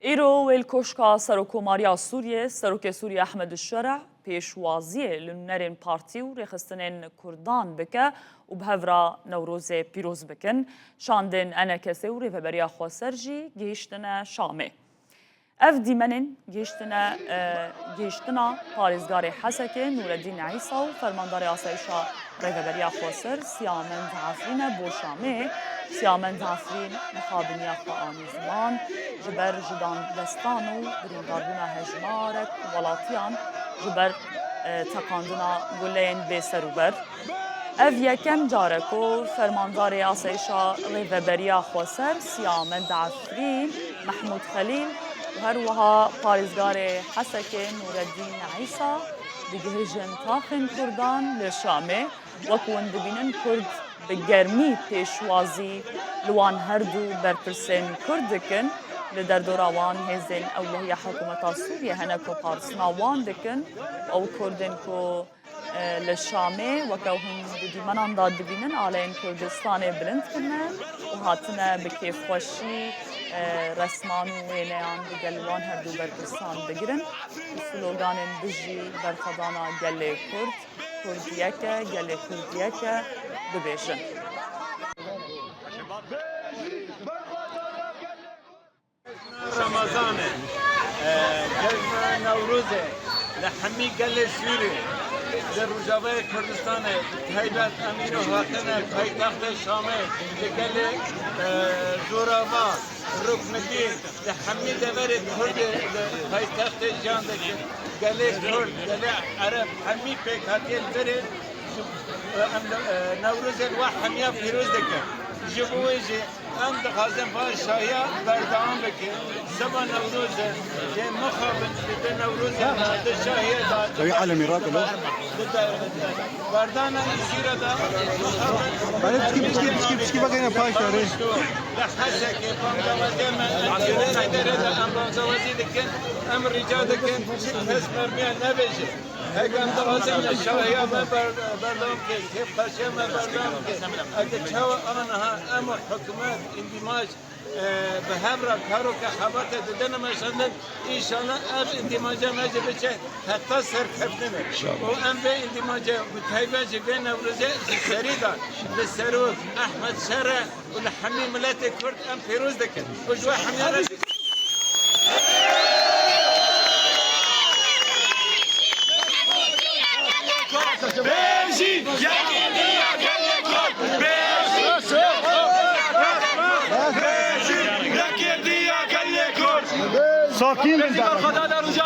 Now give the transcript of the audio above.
ایرو ویل کشکا سروکوماریا سوریه سروک سوریه احمد الشرع پیشوازیه لنرین پارتی و رخصتنین کردان بکه و بهورا نوروز پیروز بکن شاندن انا کسی و ریفبریا خواسرجی گیشتنا شامه اف دیمنین گیشتنا پارزگار حسکه نوردین عیسی و فرماندار آسایشا ریفبریا خواسر سیامن عفرین بوشامه سیامن عفرین مخابنیا خواهانی زمان جبر جدان دستانو برینداربونا هجمارک ولاتیان جبر تقاندنا گلین بسروبر اف یکم جارکو فرماندار آسایشا ریفبریا خواسر سیامن عفرین محمود خلیل و هر وها پارزگار حسک نوردین عیسی بجهجن تاخن کردان لشامه وکون دبینن کرد به گرمی پیشوازی لوان هردو برپرسن کردکن لدر دوراوان هزین اولهی حکومت سوریه هنکو پارسنا وان دکن او کردن کو لشامه وکوهم دیمانان داد دبینن آلین کردستان بلند کنن و هاتنه بکیف خوشی رسمان و وینیان بگلوان هردو برپرسان بگیرن و سلوگان بجی برخدانا گل کرد کردیکه گل کردیکه ببیشن رمضان جشن نوروز لحمی گل سوری در روزاوی کردستان هیبت امیر و حاکم پایتخت شامه گل زوراوا رکنگی لحمی دور کرد پایتخت جان گل کرد گل عرب همی پیکاتیل بره نوروز الواح همیا پیروز دکه جبویجی ام دخازم باش شایا بردام بکه سبا نوروز که مخابن به نوروز ده شاهیه داد توی عالمی را کلو بردانا ایسیرا دا مخابن برای چکی بگیرن پاش داره لحظه که بانگوازی من انجیره نداره دا ام بانگوازی دکن ام رجا دکن حس مرمیا نبیشه اگم دوازم شاهیا من بردام که پرچه من بردام که اگه چاو آنها ام حکومت اندماج به همراه کارو که خبرت دادن مشندن ایشالا اب اندماجه مجه بچه حتی سرکفتنه و ام به اندماجه و تایبه جگه نوروزه سری دار لسروک احمد شرع و لحمی ملت کرد ام پیروز دکن و جوا حمیانه ساکین خدا در اونجا